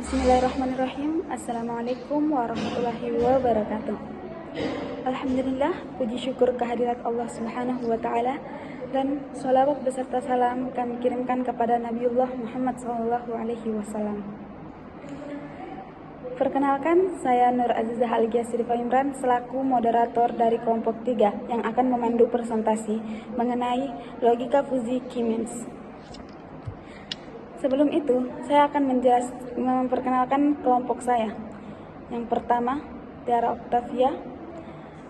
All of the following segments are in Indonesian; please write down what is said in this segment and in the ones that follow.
Bismillahirrahmanirrahim. Assalamualaikum warahmatullahi wabarakatuh. Alhamdulillah, puji syukur kehadirat Allah Subhanahu wa taala dan sholawat beserta salam kami kirimkan kepada Nabiullah Muhammad sallallahu alaihi wasallam. Perkenalkan, saya Nur Azizah Aligia Sirifa Imran selaku moderator dari kelompok 3 yang akan memandu presentasi mengenai logika Fuzzy Cummins. Sebelum itu, saya akan memperkenalkan kelompok saya. Yang pertama, Tiara Octavia.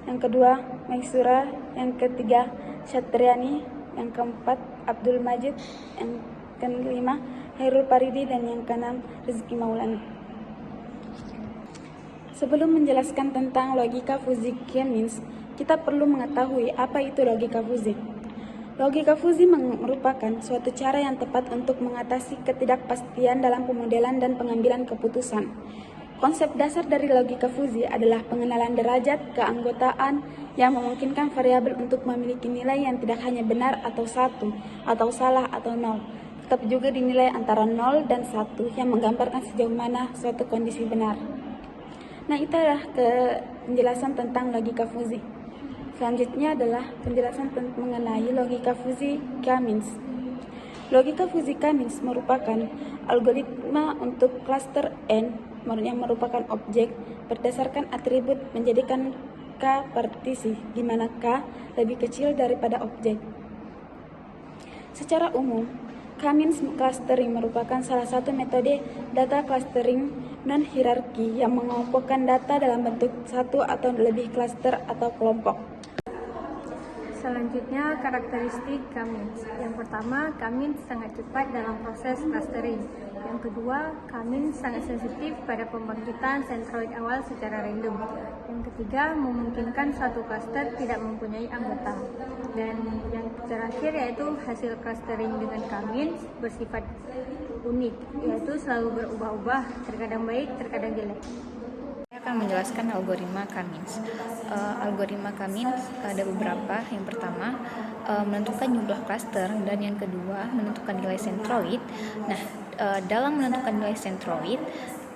Yang kedua, Maisura. Yang ketiga, Syatriani. Yang keempat, Abdul Majid. Yang kelima, Hairul Paridi. Dan yang keenam, Rizky Maulana. Sebelum menjelaskan tentang logika Fuzzy Cummins, kita perlu mengetahui apa itu logika Fuzzy. Logika Fuzzy merupakan suatu cara yang tepat untuk mengatasi ketidakpastian dalam pemodelan dan pengambilan keputusan. Konsep dasar dari logika Fuzzy adalah pengenalan derajat keanggotaan yang memungkinkan variabel untuk memiliki nilai yang tidak hanya benar atau satu, atau salah atau nol, tetapi juga dinilai antara 0 dan 1 yang menggambarkan sejauh mana suatu kondisi benar. Nah, itu adalah penjelasan tentang logika Fuzzy. Selanjutnya adalah penjelasan mengenai logika Fuzzy Cummins. Logika Fuzzy Cummins merupakan algoritma untuk klaster N yang merupakan objek berdasarkan atribut menjadikan K partisi, di mana K lebih kecil daripada objek. Secara umum, Cummins clustering merupakan salah satu metode data clustering non-hierarki yang mengelompokkan data dalam bentuk satu atau lebih klaster atau kelompok. Selanjutnya, karakteristik Cummins. Yang pertama, Cummins sangat cepat dalam proses clustering. Yang kedua, Cummins sangat sensitif pada pembangkitan sentroid awal secara random. Yang ketiga, memungkinkan suatu cluster tidak mempunyai anggota. Dan yang terakhir yaitu hasil clustering dengan Cummins bersifat unik, yaitu selalu berubah-ubah, terkadang baik, terkadang jelek. Akan menjelaskan algoritma Cummins. Algoritma Cummins ada beberapa. Yang pertama, menentukan jumlah klaster, dan yang kedua, menentukan nilai sentroid. Nah, dalam menentukan nilai sentroid,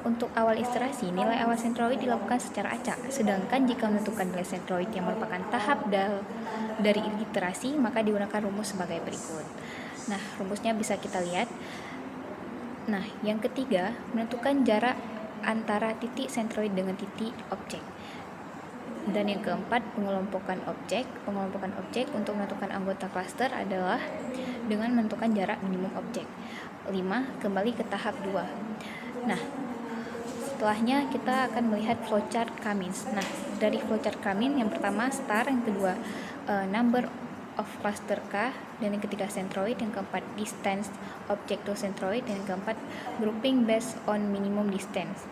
untuk awal iterasi, nilai awal sentroid dilakukan secara acak. Sedangkan jika menentukan nilai sentroid yang merupakan tahap dari iterasi, maka digunakan rumus sebagai berikut. Nah, rumusnya bisa kita lihat. Nah, yang ketiga, menentukan jarak antara titik sentroid dengan titik objek. Dan yang keempat, pengelompokan objek. Pengelompokan objek untuk menentukan anggota klaster adalah dengan menentukan jarak minimum objek. 5. Kembali ke tahap 2. Nah, setelahnya kita akan melihat flowchart Cummins. Nah, dari flowchart Cummins, yang pertama star, yang kedua number of cluster K, dan yang ketiga centroid, yang keempat distance object to centroid, dan yang keempat grouping based on minimum distance.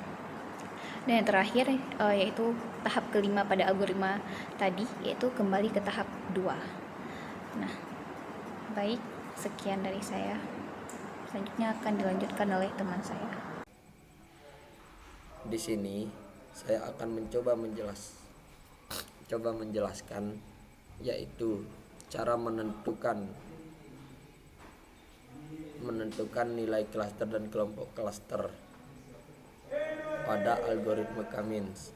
Dan yang terakhir yaitu tahap kelima pada algoritma tadi, yaitu kembali ke tahap 2. Nah, baik, sekian dari saya. Selanjutnya akan dilanjutkan oleh teman saya. Di sini saya akan mencoba menjelaskan yaitu cara menentukan nilai klaster dan kelompok klaster pada algoritma Cummins.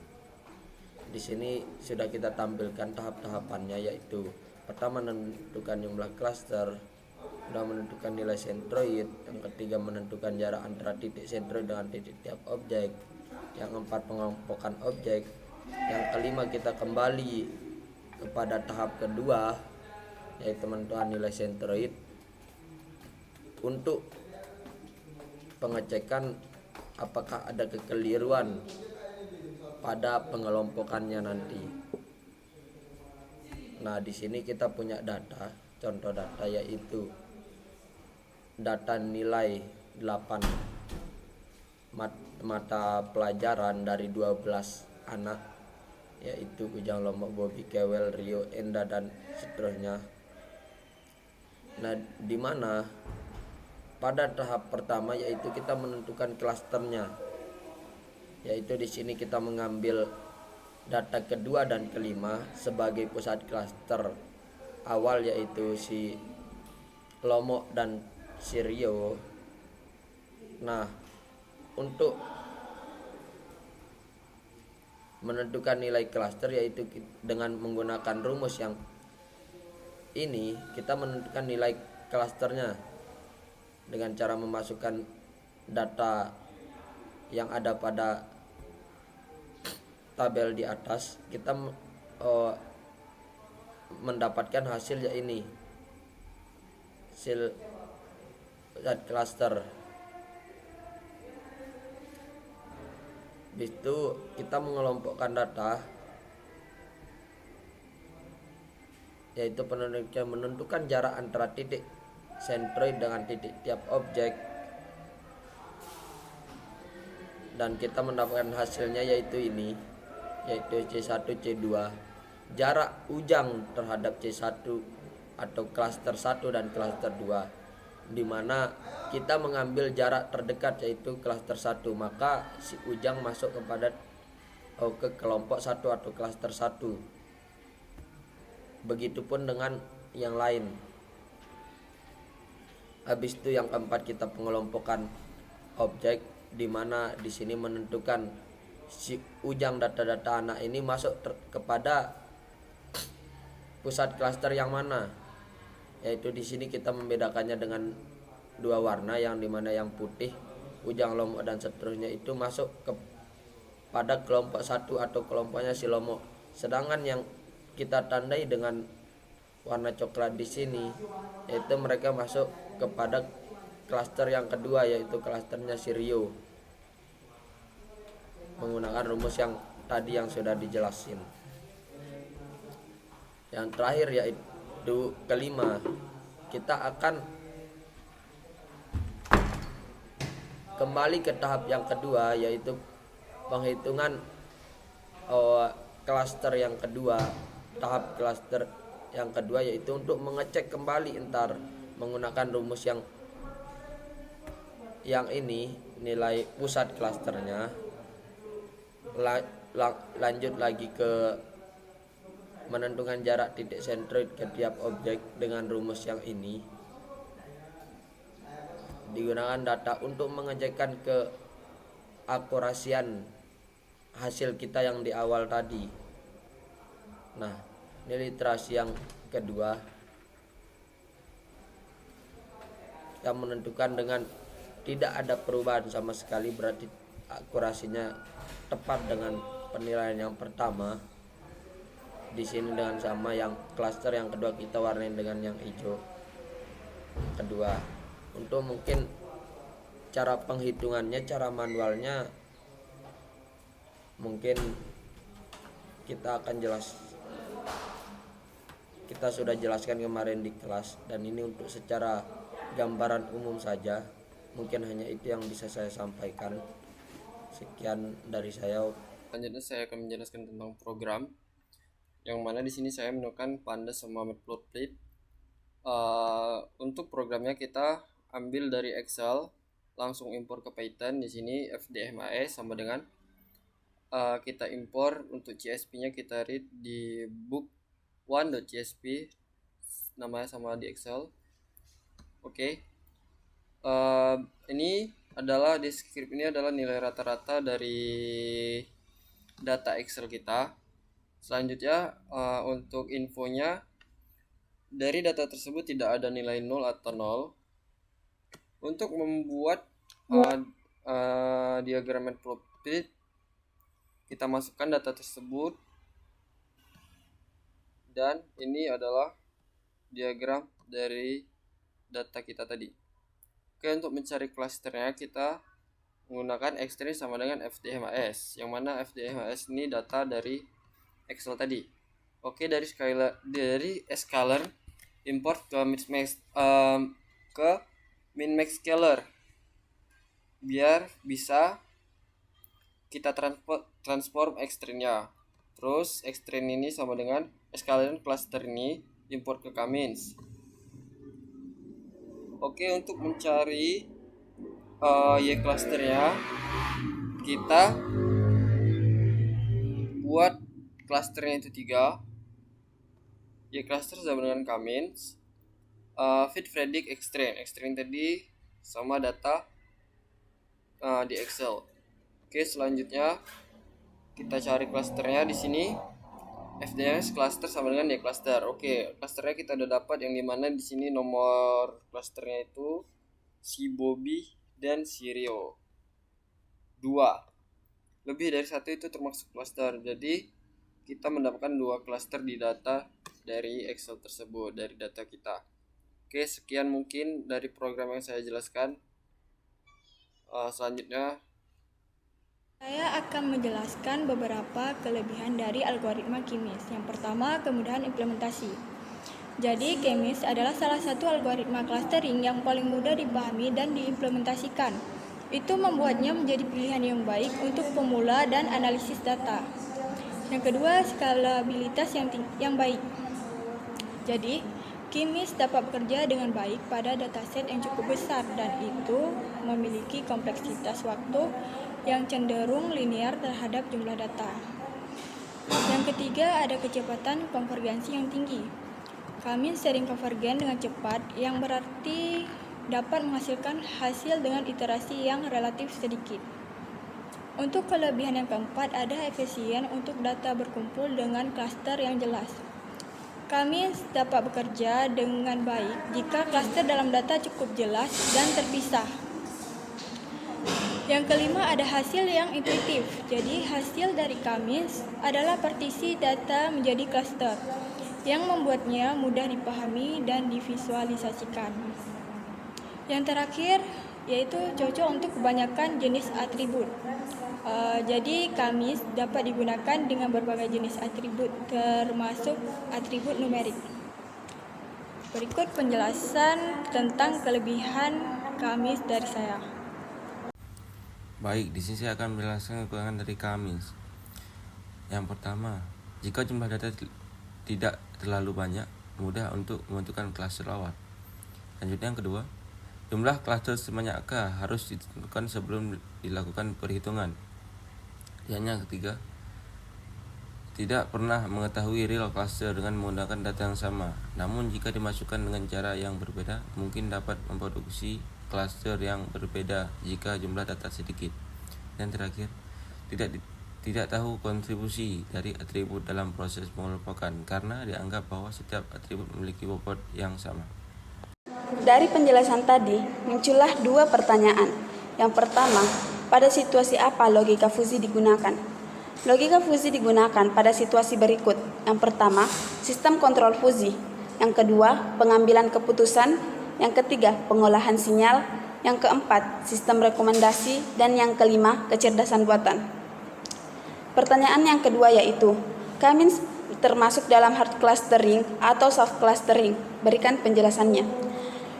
Di sini sudah kita tampilkan tahap-tahapannya, yaitu pertama menentukan jumlah klaster, kedua menentukan nilai sentroid, yang ketiga menentukan jarak antara titik sentroid dengan titik tiap objek, yang keempat pengelompokan objek, yang kelima kita kembali kepada tahap kedua, yaitu menentukan nilai sentroid untuk pengecekan apakah ada kekeliruan pada pengelompokannya nanti. Nah, di sini kita punya data, contoh data yaitu data nilai 8 mata pelajaran dari 12 anak, yaitu Ujang Lombok, Bobby, Kewel, Rio, Enda, dan seterusnya. Nah, di mana pada tahap pertama yaitu kita menentukan klasternya, yaitu di sini kita mengambil data kedua dan kelima sebagai pusat klaster awal, yaitu si Lombok dan si Rio. Nah, untuk menentukan nilai klaster, yaitu dengan menggunakan rumus yang ini kita menentukan nilai klasternya dengan cara memasukkan data yang ada pada tabel di atas. Kita mendapatkan hasil ya ini, hasil zat klaster. Habis itu kita mengelompokkan data, yaitu menentukan jarak antara titik sentroid dengan titik tiap objek, dan kita mendapatkan hasilnya yaitu ini, yaitu C1 C2, jarak ujang terhadap C1 atau klaster 1 dan klaster 2, di mana kita mengambil jarak terdekat yaitu klaster 1, maka si ujang masuk ke kelompok 1 atau klaster 1. Begitupun dengan yang lain. Habis itu yang keempat, kita pengelompokan objek, di mana di sini menentukan si ujang data-data anak ini masuk kepada pusat klaster yang mana. Yaitu di sini kita membedakannya dengan dua warna, yang dimana yang putih ujang lombok dan seterusnya itu masuk pada kelompok 1 atau kelompoknya si lombok. Sedangkan yang kita tandai dengan warna coklat di sini, yaitu mereka masuk kepada klaster yang kedua, yaitu klasternya si Rio, menggunakan rumus yang tadi yang sudah dijelasin. Yang terakhir yaitu kelima, kita akan kembali ke tahap yang kedua, yaitu penghitungan klaster yang kedua. Tahap klaster yang kedua yaitu untuk mengecek kembali entar menggunakan rumus yang ini, nilai pusat klasternya. Lanjut lagi ke menentukan jarak titik sentroid ke tiap objek dengan rumus yang ini. Digunakan data untuk mengecekkan keakurasian hasil kita yang di awal tadi. Nah, ini literasi yang kedua, yang menentukan dengan tidak ada perubahan sama sekali, berarti akurasinya tepat dengan penilaian yang pertama. Di sini dengan sama, yang klaster yang kedua kita warnain dengan yang hijau kedua. Untuk mungkin cara penghitungannya, cara manualnya mungkin kita sudah jelaskan kemarin di kelas, dan ini untuk secara gambaran umum saja. Mungkin hanya itu yang bisa saya sampaikan. Sekian dari saya. Selanjutnya saya akan menjelaskan tentang program, yang mana di sini saya menemukan pandas sama matplotlib. Untuk programnya kita ambil dari Excel, langsung impor ke Python. Di sini fdmas sama dengan kita impor. Untuk CSP-nya kita read di book1.csp, namanya sama di Excel. Oke. Ini adalah di script ini adalah nilai rata-rata dari data Excel kita. Selanjutnya untuk infonya, dari data tersebut tidak ada nilai 0 atau 0. Untuk membuat diagram matplotlib, kita masukkan data tersebut, dan ini adalah diagram dari data kita tadi. Oke, untuk mencari klasternya kita menggunakan X-string sama dengan fdmas, yang mana fdmas ini data dari Excel tadi. Oke, dari scalar import ke min-max scalar, biar bisa kita transform X-string-nya. Terus X-string ini sama dengan scalar cluster ini import ke kamins. Oke, untuk mencari Y clusternya, kita buat clusternya itu 3. Y cluster sama dengan kamins, fit predict X-string tadi sama data di Excel. Oke, selanjutnya kita cari klasternya di sini. FDMS cluster sama dengan Y cluster. Oke, klasternya kita udah dapat, yang dimana di sini nomor klasternya itu si Bobby dan si Rio. 2. Lebih dari satu itu termasuk klaster. Jadi kita mendapatkan 2 klaster di data dari Excel tersebut, dari data kita. Oke, sekian mungkin dari program yang saya jelaskan. Selanjutnya Saya akan menjelaskan beberapa kelebihan dari algoritma KMIS. Yang pertama, kemudahan implementasi. Jadi, KMIS adalah salah satu algoritma clustering yang paling mudah dipahami dan diimplementasikan. Itu membuatnya menjadi pilihan yang baik untuk pemula dan analisis data. Yang kedua, skalabilitas yang baik. Jadi, KMIS dapat bekerja dengan baik pada dataset yang cukup besar dan itu memiliki kompleksitas waktu yang cenderung linear terhadap jumlah data. Yang ketiga, ada kecepatan konvergensi yang tinggi. Kami sering konvergen dengan cepat, yang berarti dapat menghasilkan hasil dengan iterasi yang relatif sedikit. Untuk kelebihan yang keempat, ada efisien untuk data berkumpul dengan klaster yang jelas. Kami dapat bekerja dengan baik jika klaster dalam data cukup jelas dan terpisah. Yang kelima, ada hasil yang intuitif. Jadi, hasil dari KMIS adalah partisi data menjadi klaster yang membuatnya mudah dipahami dan divisualisasikan. Yang terakhir, yaitu cocok untuk kebanyakan jenis atribut. Jadi, KMIS dapat digunakan dengan berbagai jenis atribut, termasuk atribut numerik. Berikut penjelasan tentang kelebihan KMIS dari saya. Baik, di sini saya akan menjelaskan kekurangan dari KMIS. Yang pertama, jika jumlah data tidak terlalu banyak, mudah untuk membentukkan klaster awal. Selanjutnya yang kedua, jumlah klaster sebanyakkah harus ditentukan sebelum dilakukan perhitungan. Yang ketiga, tidak pernah mengetahui real cluster dengan menggunakan data yang sama. Namun jika dimasukkan dengan cara yang berbeda, mungkin dapat memproduksi klaster yang berbeda jika jumlah data sedikit. Dan terakhir, tidak tahu kontribusi dari atribut dalam proses pengelompokan karena dianggap bahwa setiap atribut memiliki bobot yang sama. Dari penjelasan tadi, muncullah 2 pertanyaan. Yang pertama, pada situasi apa logika fusi digunakan? Logika fusi digunakan pada situasi berikut. Yang pertama, sistem kontrol fusi. Yang kedua, pengambilan keputusan. Yang ketiga, pengolahan sinyal. Yang keempat, sistem rekomendasi. Dan yang kelima, kecerdasan buatan. Pertanyaan yang kedua yaitu, KMIS termasuk dalam hard clustering atau soft clustering? Berikan penjelasannya.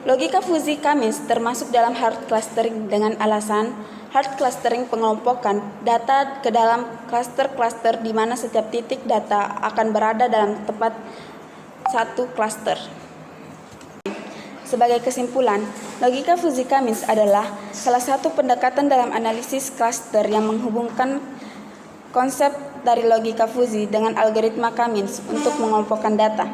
Logika fusi KMIS termasuk dalam hard clustering dengan alasan hard clustering pengelompokan data ke dalam cluster-cluster di mana setiap titik data akan berada dalam tempat satu cluster. Sebagai kesimpulan, logika fusi KMIS adalah salah satu pendekatan dalam analisis cluster yang menghubungkan konsep dari logika fusi dengan algoritma KMIS untuk mengelompokkan data.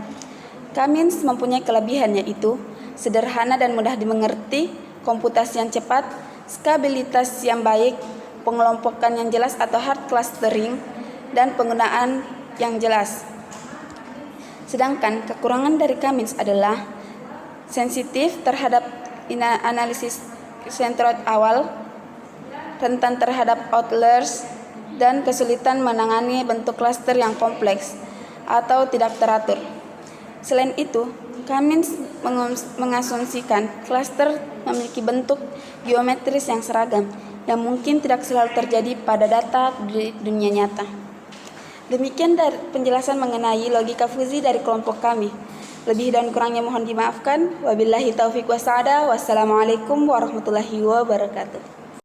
KMIS mempunyai kelebihan yaitu sederhana dan mudah dimengerti, komputasi yang cepat, skabilitas yang baik, pengelompokan yang jelas atau hard clustering, dan penggunaan yang jelas. Sedangkan kekurangan dari KMIS adalah sensitif terhadap analisis centroid awal, rentan terhadap outliers, dan kesulitan menangani bentuk klaster yang kompleks atau tidak teratur. Selain itu, KMIS mengasumsikan klaster memiliki bentuk geometris yang seragam, yang mungkin tidak selalu terjadi pada data di dunia nyata. Demikian dari penjelasan mengenai logika fusi dari kelompok kami. Lebih dan kurangnya mohon dimaafkan. Wabillahi taufiq wassadah. Wassalamualaikum warahmatullahi wabarakatuh.